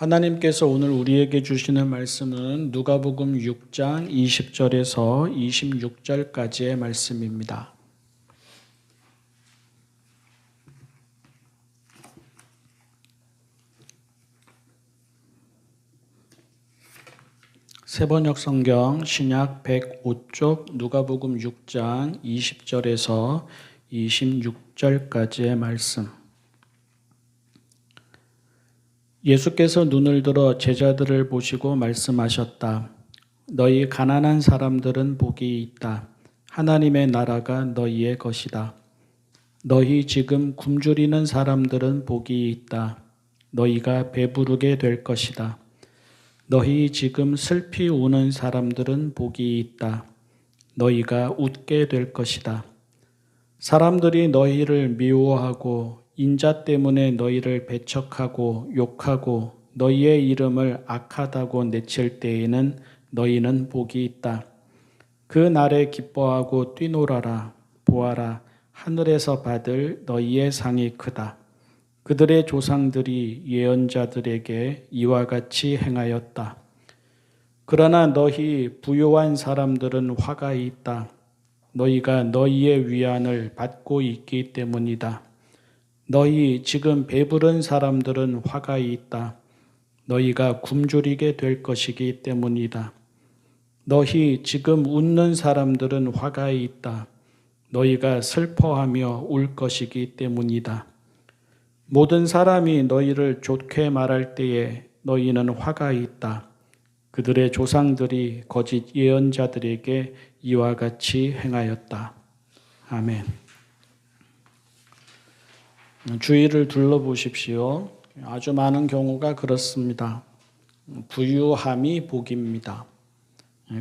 하나님께서 오늘 우리에게 주시는 말씀은 누가복음 6장 20절에서 26절까지의 말씀입니다. 세번역 성경 신약 105쪽 누가복음 6장 20절에서 26절까지의 말씀. 예수께서 눈을 들어 제자들을 보시고 말씀하셨다. 너희 가난한 사람들은 복이 있다. 하나님의 나라가 너희의 것이다. 너희 지금 굶주리는 사람들은 복이 있다. 너희가 배부르게 될 것이다. 너희 지금 슬피 우는 사람들은 복이 있다. 너희가 웃게 될 것이다. 사람들이 너희를 미워하고 인자 때문에 너희를 배척하고 욕하고 너희의 이름을 악하다고 내칠 때에는 너희는 복이 있다. 그 날에 기뻐하고 뛰놀아라. 보아라, 하늘에서 받을 너희의 상이 크다. 그들의 조상들이 예언자들에게 이와 같이 행하였다. 그러나 너희 부요한 사람들은 화가 있다. 너희가 너희의 위안을 받고 있기 때문이다. 너희 지금 배부른 사람들은 화가 있다. 너희가 굶주리게 될 것이기 때문이다. 너희 지금 웃는 사람들은 화가 있다. 너희가 슬퍼하며 울 것이기 때문이다. 모든 사람이 너희를 좋게 말할 때에 너희는 화가 있다. 그들의 조상들이 거짓 예언자들에게 이와 같이 행하였다. 아멘. 주위를 둘러보십시오. 아주 많은 경우가 그렇습니다. 부유함이 복입니다.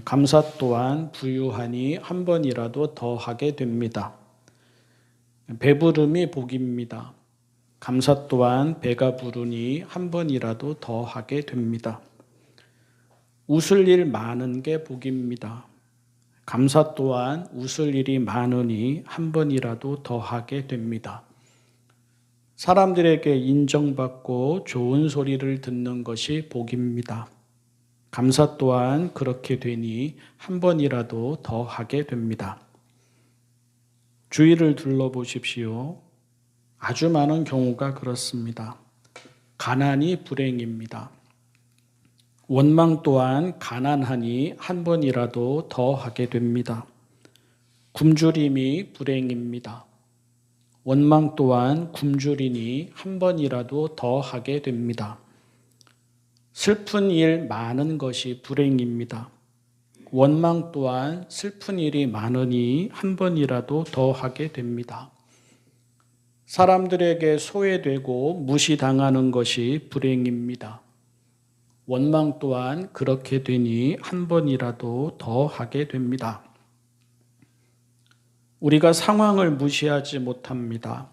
감사 또한 부유하니 한 번이라도 더 하게 됩니다. 배부름이 복입니다. 감사 또한 배가 부르니 한 번이라도 더 하게 됩니다. 웃을 일 많은 게 복입니다. 감사 또한 웃을 일이 많으니 한 번이라도 더 하게 됩니다. 사람들에게 인정받고 좋은 소리를 듣는 것이 복입니다. 감사 또한 그렇게 되니 한 번이라도 더 하게 됩니다. 주위를 둘러보십시오. 아주 많은 경우가 그렇습니다. 가난이 불행입니다. 원망 또한 가난하니 한 번이라도 더 하게 됩니다. 굶주림이 불행입니다. 원망 또한 굶주리니 한 번이라도 더 하게 됩니다. 슬픈 일 많은 것이 불행입니다. 원망 또한 슬픈 일이 많으니 한 번이라도 더 하게 됩니다. 사람들에게 소외되고 무시당하는 것이 불행입니다. 원망 또한 그렇게 되니 한 번이라도 더 하게 됩니다. 우리가 상황을 무시하지 못합니다.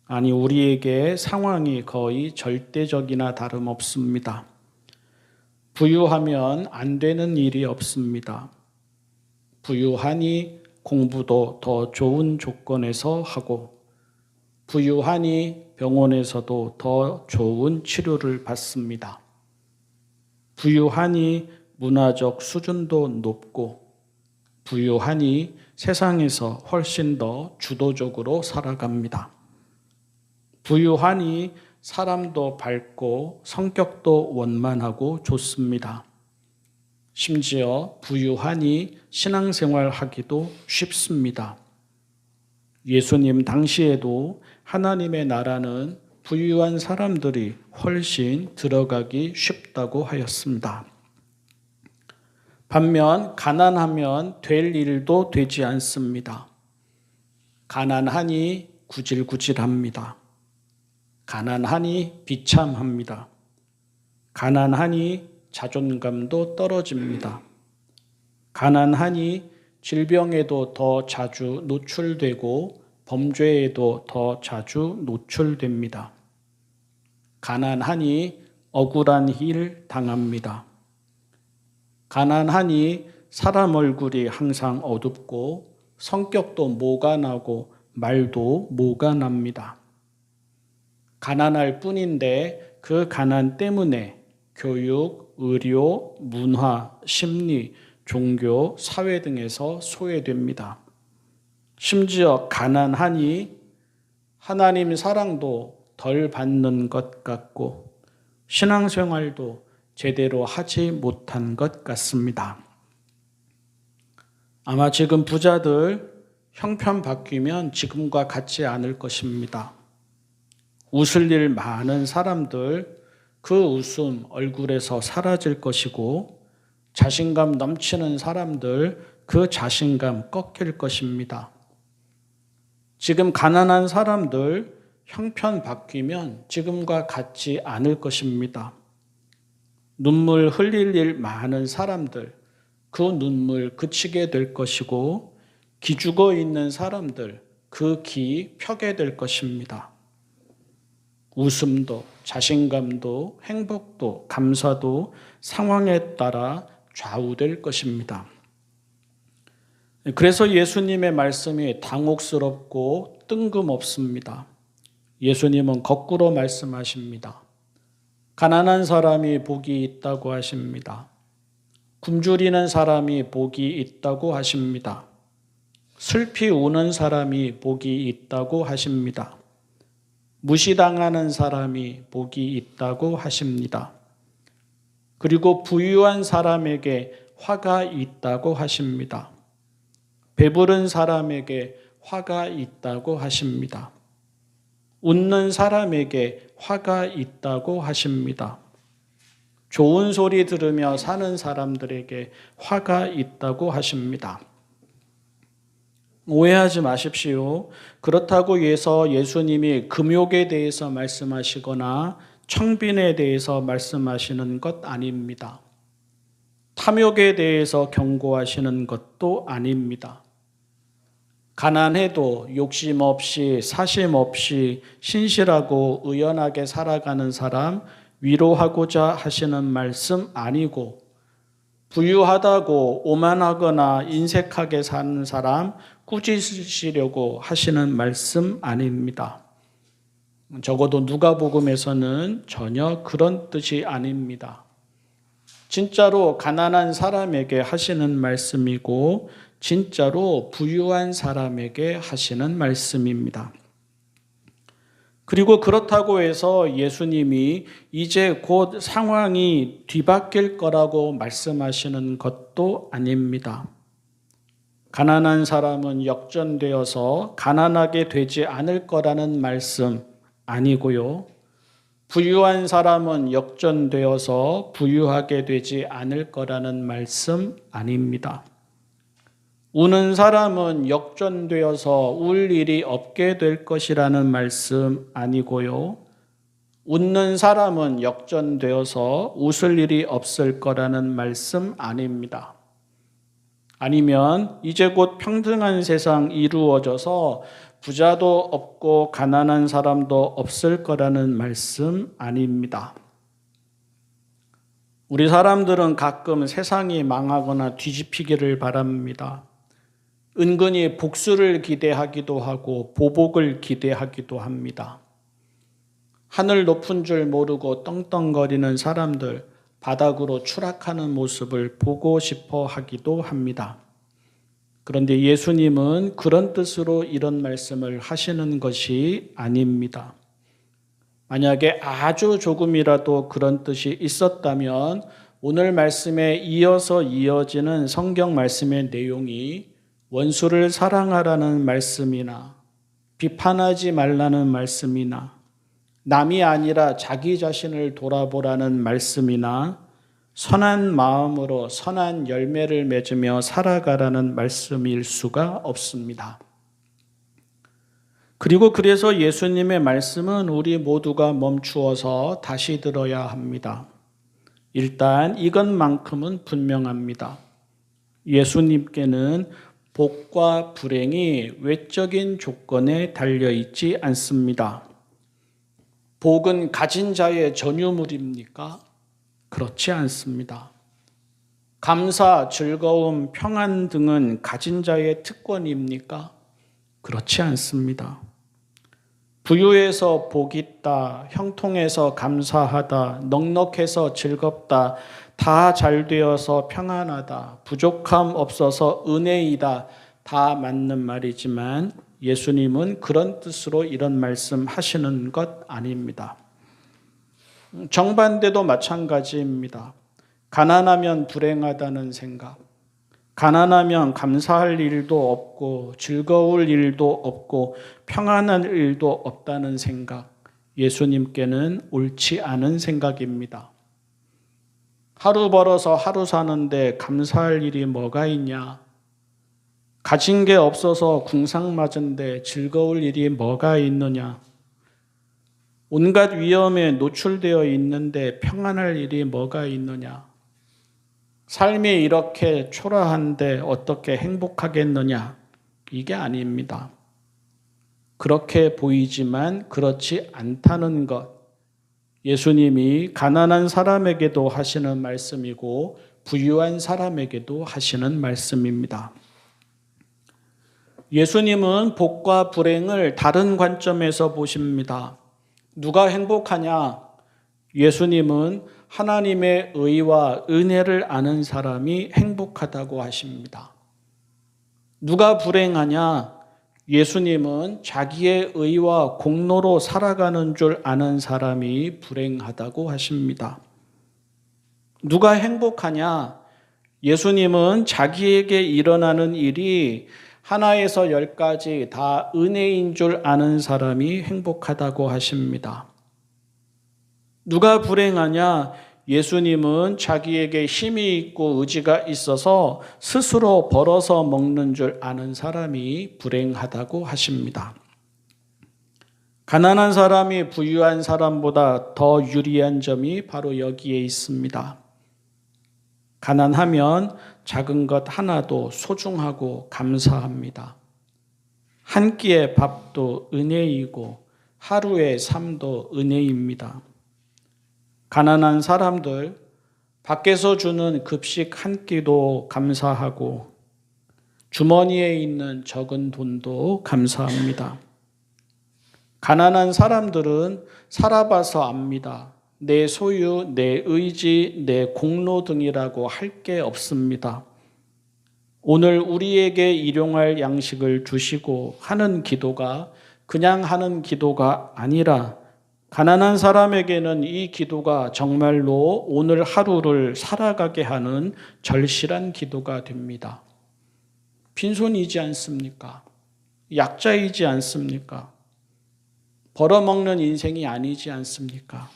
아니, 우리에게 상황이 거의 절대적이나 다름없습니다. 부유하면 안 되는 일이 없습니다. 부유하니 공부도 더 좋은 조건에서 하고, 부유하니 병원에서도 더 좋은 치료를 받습니다. 부유하니 문화적 수준도 높고, 부유하니 세상에서 훨씬 더 주도적으로 살아갑니다. 부유하니 사람도 밝고 성격도 원만하고 좋습니다. 심지어 부유하니 신앙생활 하기도 쉽습니다. 예수님 당시에도 하나님의 나라는 부유한 사람들이 훨씬 들어가기 쉽다고 하였습니다. 반면 가난하면 될 일도 되지 않습니다. 가난하니 구질구질합니다. 가난하니 비참합니다. 가난하니 자존감도 떨어집니다. 가난하니 질병에도 더 자주 노출되고 범죄에도 더 자주 노출됩니다. 가난하니 억울한 일 당합니다. 가난하니 사람 얼굴이 항상 어둡고 성격도 모가 나고 말도 모가 납니다. 가난할 뿐인데 그 가난 때문에 교육, 의료, 문화, 심리, 종교, 사회 등에서 소외됩니다. 심지어 가난하니 하나님 사랑도 덜 받는 것 같고 신앙생활도 제대로 하지 못한 것 같습니다. 아마 지금 부자들 형편 바뀌면 지금과 같지 않을 것입니다. 웃을 일 많은 사람들 그 웃음 얼굴에서 사라질 것이고 자신감 넘치는 사람들 그 자신감 꺾일 것입니다. 지금 가난한 사람들 형편 바뀌면 지금과 같지 않을 것입니다. 눈물 흘릴 일 많은 사람들 그 눈물 그치게 될 것이고 기죽어 있는 사람들 그 기 펴게 될 것입니다. 웃음도 자신감도 행복도 감사도 상황에 따라 좌우될 것입니다. 그래서 예수님의 말씀이 당혹스럽고 뜬금없습니다. 예수님은 거꾸로 말씀하십니다. 가난한 사람이 복이 있다고 하십니다. 굶주리는 사람이 복이 있다고 하십니다. 슬피 우는 사람이 복이 있다고 하십니다. 무시당하는 사람이 복이 있다고 하십니다. 그리고 부유한 사람에게 화가 있다고 하십니다. 배부른 사람에게 화가 있다고 하십니다. 웃는 사람에게 화가 있다고 하십니다. 좋은 소리 들으며 사는 사람들에게 화가 있다고 하십니다. 오해하지 마십시오. 그렇다고 해서 예수님이 금욕에 대해서 말씀하시거나 청빈에 대해서 말씀하시는 것 아닙니다. 탐욕에 대해서 경고하시는 것도 아닙니다. 가난해도 욕심 없이 사심 없이 신실하고 의연하게 살아가는 사람 위로하고자 하시는 말씀 아니고 부유하다고 오만하거나 인색하게 사는 사람 꾸짖으시려고 하시는 말씀 아닙니다. 적어도 누가복음에서는 전혀 그런 뜻이 아닙니다. 진짜로 가난한 사람에게 하시는 말씀이고 진짜로 부유한 사람에게 하시는 말씀입니다. 그리고 그렇다고 해서 예수님이 이제 곧 상황이 뒤바뀔 거라고 말씀하시는 것도 아닙니다. 가난한 사람은 역전되어서 가난하게 되지 않을 거라는 말씀 아니고요. 부유한 사람은 역전되어서 부유하게 되지 않을 거라는 말씀 아닙니다. 우는 사람은 역전되어서 울 일이 없게 될 것이라는 말씀 아니고요. 웃는 사람은 역전되어서 웃을 일이 없을 거라는 말씀 아닙니다. 아니면 이제 곧 평등한 세상 이루어져서 부자도 없고 가난한 사람도 없을 거라는 말씀 아닙니다. 우리 사람들은 가끔 세상이 망하거나 뒤집히기를 바랍니다. 은근히 복수를 기대하기도 하고 보복을 기대하기도 합니다. 하늘 높은 줄 모르고 떵떵거리는 사람들 바닥으로 추락하는 모습을 보고 싶어 하기도 합니다. 그런데 예수님은 그런 뜻으로 이런 말씀을 하시는 것이 아닙니다. 만약에 아주 조금이라도 그런 뜻이 있었다면 오늘 말씀에 이어서 이어지는 성경 말씀의 내용이 원수를 사랑하라는 말씀이나 비판하지 말라는 말씀이나 남이 아니라 자기 자신을 돌아보라는 말씀이나 선한 마음으로 선한 열매를 맺으며 살아가라는 말씀일 수가 없습니다. 그리고 그래서 예수님의 말씀은 우리 모두가 멈추어서 다시 들어야 합니다. 일단 이것만큼은 분명합니다. 예수님께는 복과 불행이 외적인 조건에 달려있지 않습니다. 복은 가진 자의 전유물입니까? 그렇지 않습니다. 감사, 즐거움, 평안 등은 가진 자의 특권입니까? 그렇지 않습니다. 부유해서 복 있다, 형통해서 감사하다, 넉넉해서 즐겁다, 다 잘 되어서 평안하다, 부족함 없어서 은혜이다. 다 맞는 말이지만 예수님은 그런 뜻으로 이런 말씀 하시는 것 아닙니다. 정반대도 마찬가지입니다. 가난하면 불행하다는 생각, 가난하면 감사할 일도 없고 즐거울 일도 없고 평안한 일도 없다는 생각, 예수님께는 옳지 않은 생각입니다. 하루 벌어서 하루 사는데 감사할 일이 뭐가 있냐? 가진 게 없어서 궁상맞은데 즐거울 일이 뭐가 있느냐? 온갖 위험에 노출되어 있는데 평안할 일이 뭐가 있느냐? 삶이 이렇게 초라한데 어떻게 행복하겠느냐? 이게 아닙니다. 그렇게 보이지만 그렇지 않다는 것. 예수님이 가난한 사람에게도 하시는 말씀이고 부유한 사람에게도 하시는 말씀입니다. 예수님은 복과 불행을 다른 관점에서 보십니다. 누가 행복하냐? 예수님은 하나님의 의와 은혜를 아는 사람이 행복하다고 하십니다. 누가 불행하냐? 예수님은 자기의 의와 공로로 살아가는 줄 아는 사람이 불행하다고 하십니다. 누가 행복하냐? 예수님은 자기에게 일어나는 일이 하나에서 10가지 다 은혜인 줄 아는 사람이 행복하다고 하십니다. 누가 불행하냐? 예수님은 자기에게 힘이 있고 의지가 있어서 스스로 벌어서 먹는 줄 아는 사람이 불행하다고 하십니다. 가난한 사람이 부유한 사람보다 더 유리한 점이 바로 여기에 있습니다. 가난하면 작은 것 하나도 소중하고 감사합니다. 한 끼의 밥도 은혜이고 하루의 삶도 은혜입니다. 가난한 사람들, 밖에서 주는 급식 한 끼도 감사하고 주머니에 있는 적은 돈도 감사합니다. 가난한 사람들은 살아봐서 압니다. 내 소유, 내 의지, 내 공로 등이라고 할 게 없습니다. 오늘 우리에게 일용할 양식을 주시고 하는 기도가 그냥 하는 기도가 아니라 가난한 사람에게는 이 기도가 정말로 오늘 하루를 살아가게 하는 절실한 기도가 됩니다. 빈손이지 않습니까? 약자이지 않습니까? 벌어먹는 인생이 아니지 않습니까?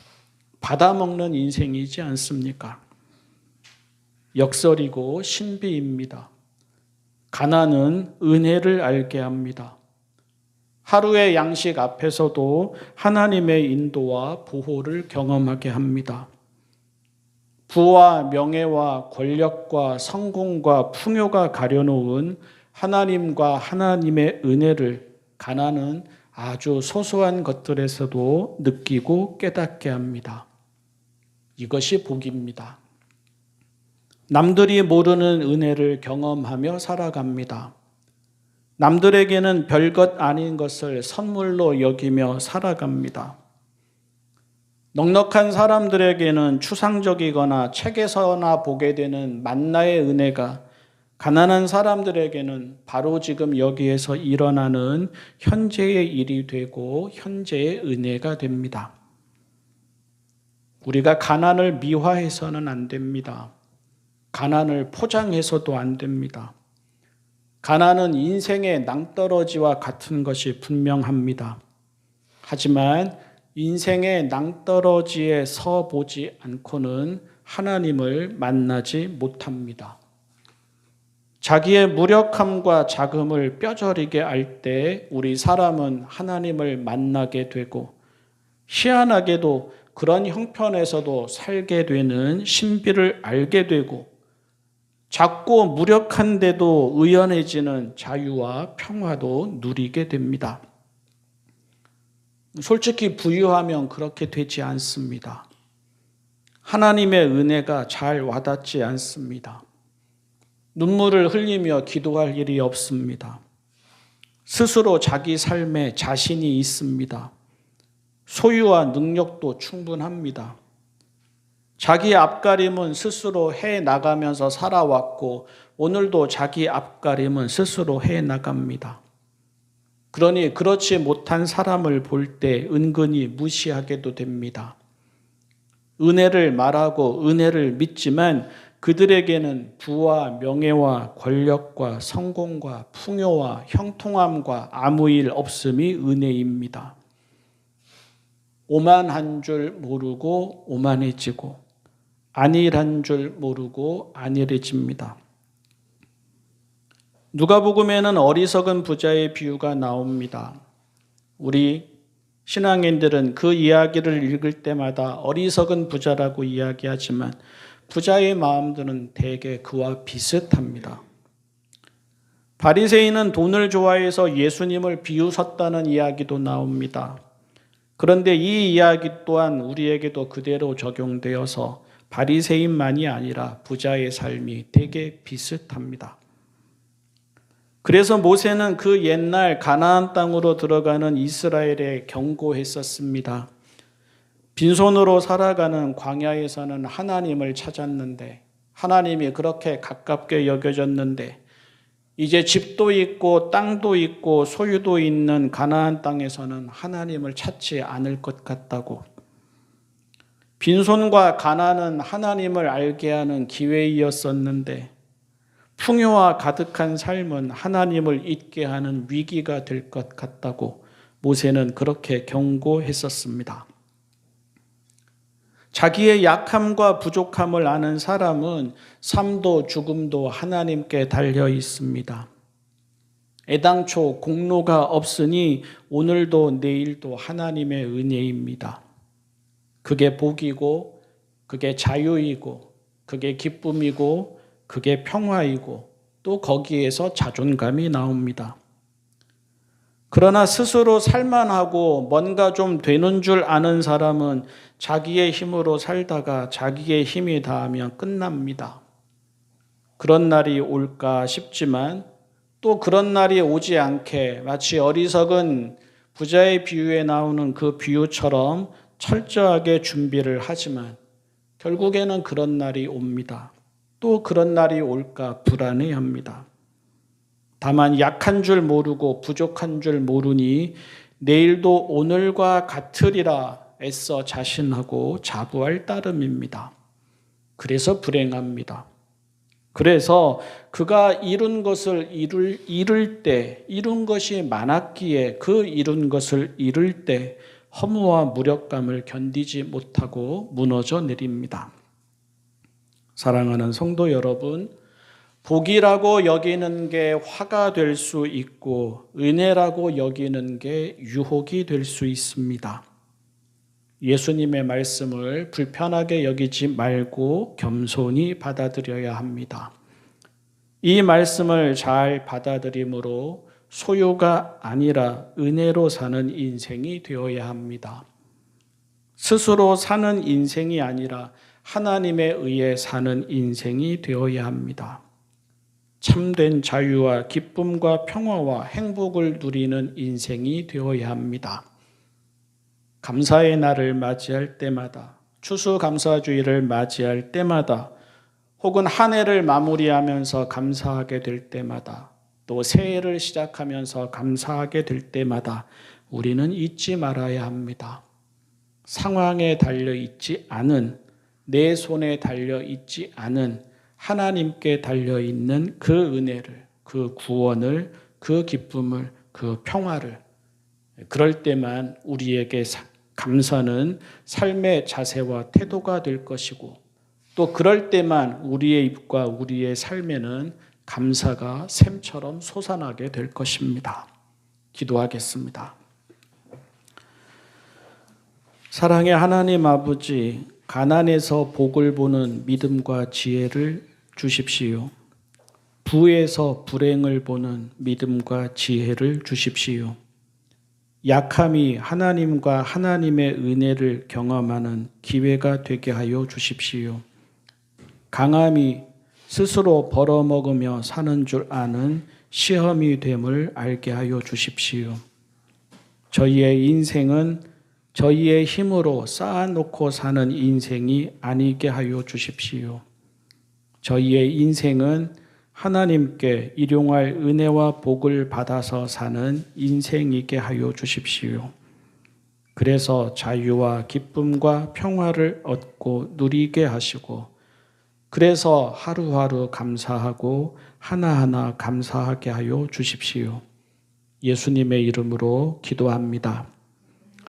받아먹는 인생이지 않습니까? 역설이고 신비입니다. 가난은 은혜를 알게 합니다. 하루의 양식 앞에서도 하나님의 인도와 보호를 경험하게 합니다. 부와 명예와 권력과 성공과 풍요가 가려놓은 하나님과 하나님의 은혜를 가난은 아주 소소한 것들에서도 느끼고 깨닫게 합니다. 이것이 복입니다. 남들이 모르는 은혜를 경험하며 살아갑니다. 남들에게는 별것 아닌 것을 선물로 여기며 살아갑니다. 넉넉한 사람들에게는 추상적이거나 책에서나 보게 되는 만나의 은혜가 가난한 사람들에게는 바로 지금 여기에서 일어나는 현재의 일이 되고 현재의 은혜가 됩니다. 우리가 가난을 미화해서는 안 됩니다. 가난을 포장해서도 안 됩니다. 가난은 인생의 낭떠러지와 같은 것이 분명합니다. 하지만 인생의 낭떠러지에 서 보지 않고는 하나님을 만나지 못합니다. 자기의 무력함과 자금을 뼈저리게 알 때 우리 사람은 하나님을 만나게 되고 희한하게도 그런 형편에서도 살게 되는 신비를 알게 되고 작고 무력한데도 의연해지는 자유와 평화도 누리게 됩니다. 솔직히 부유하면 그렇게 되지 않습니다. 하나님의 은혜가 잘 와닿지 않습니다. 눈물을 흘리며 기도할 일이 없습니다. 스스로 자기 삶에 자신이 있습니다. 소유와 능력도 충분합니다. 자기 앞가림은 스스로 해 나가면서 살아왔고 오늘도 자기 앞가림은 스스로 해 나갑니다. 그러니 그렇지 못한 사람을 볼 때 은근히 무시하게도 됩니다. 은혜를 말하고 은혜를 믿지만 그들에게는 부와 명예와 권력과 성공과 풍요와 형통함과 아무 일 없음이 은혜입니다. 오만한 줄 모르고 오만해지고 안일한 줄 모르고 안일해집니다. 누가복음에는 어리석은 부자의 비유가 나옵니다. 우리 신앙인들은 그 이야기를 읽을 때마다 어리석은 부자라고 이야기하지만 부자의 마음들은 대개 그와 비슷합니다. 바리새인은 돈을 좋아해서 예수님을 비웃었다는 이야기도 나옵니다. 그런데 이 이야기 또한 우리에게도 그대로 적용되어서 바리새인만이 아니라 부자의 삶이 되게 비슷합니다. 그래서 모세는 그 옛날 가나안 땅으로 들어가는 이스라엘에 경고했었습니다. 빈손으로 살아가는 광야에서는 하나님을 찾았는데 하나님이 그렇게 가깝게 여겨졌는데 이제 집도 있고 땅도 있고 소유도 있는 가나안 땅에서는 하나님을 찾지 않을 것 같다고. 빈손과 가난은 하나님을 알게 하는 기회이었었는데 풍요와 가득한 삶은 하나님을 잊게 하는 위기가 될 것 같다고 모세는 그렇게 경고했었습니다. 자기의 약함과 부족함을 아는 사람은 삶도 죽음도 하나님께 달려 있습니다. 애당초 공로가 없으니 오늘도 내일도 하나님의 은혜입니다. 그게 복이고 그게 자유이고 그게 기쁨이고 그게 평화이고 또 거기에서 자존감이 나옵니다. 그러나 스스로 살만하고 뭔가 좀 되는 줄 아는 사람은 자기의 힘으로 살다가 자기의 힘이 닿으면 끝납니다. 그런 날이 올까 싶지만 또 그런 날이 오지 않게 마치 어리석은 부자의 비유에 나오는 그 비유처럼 철저하게 준비를 하지만 결국에는 그런 날이 옵니다. 또 그런 날이 올까 불안해합니다. 다만 약한 줄 모르고 부족한 줄 모르니 내일도 오늘과 같으리라 애써 자신하고 자부할 따름입니다. 그래서 불행합니다. 그래서 그가 이룬 것을 이룰 때, 이룬 것이 많았기에 그 이룬 것을 이룰 때 허무와 무력감을 견디지 못하고 무너져 내립니다. 사랑하는 성도 여러분, 복이라고 여기는 게 화가 될 수 있고 은혜라고 여기는 게 유혹이 될 수 있습니다. 예수님의 말씀을 불편하게 여기지 말고 겸손히 받아들여야 합니다. 이 말씀을 잘 받아들임으로 소유가 아니라 은혜로 사는 인생이 되어야 합니다. 스스로 사는 인생이 아니라 하나님에 의해 사는 인생이 되어야 합니다. 참된 자유와 기쁨과 평화와 행복을 누리는 인생이 되어야 합니다. 감사의 날을 맞이할 때마다, 추수감사주의를 맞이할 때마다, 혹은 한 해를 마무리하면서 감사하게 될 때마다, 또 새해를 시작하면서 감사하게 될 때마다 우리는 잊지 말아야 합니다. 상황에 달려있지 않은, 내 손에 달려있지 않은 하나님께 달려있는 그 은혜를, 그 구원을, 그 기쁨을, 그 평화를, 그럴 때만 우리에게 감사는 삶의 자세와 태도가 될 것이고 또 그럴 때만 우리의 입과 우리의 삶에는 감사가 샘처럼 솟아나게 될 것입니다. 기도하겠습니다. 사랑의 하나님 아버지, 가난에서 복을 보는 믿음과 지혜를 주십시오. 부에서 불행을 보는 믿음과 지혜를 주십시오. 약함이 하나님과 하나님의 은혜를 경험하는 기회가 되게 하여 주십시오. 강함이 스스로 벌어먹으며 사는 줄 아는 시험이 됨을 알게 하여 주십시오. 저희의 인생은 저희의 힘으로 쌓아놓고 사는 인생이 아니게 하여 주십시오. 저희의 인생은 하나님께 일용할 은혜와 복을 받아서 사는 인생이게 하여 주십시오. 그래서 자유와 기쁨과 평화를 얻고 누리게 하시고, 그래서 하루하루 감사하고 하나하나 감사하게 하여 주십시오. 예수님의 이름으로 기도합니다.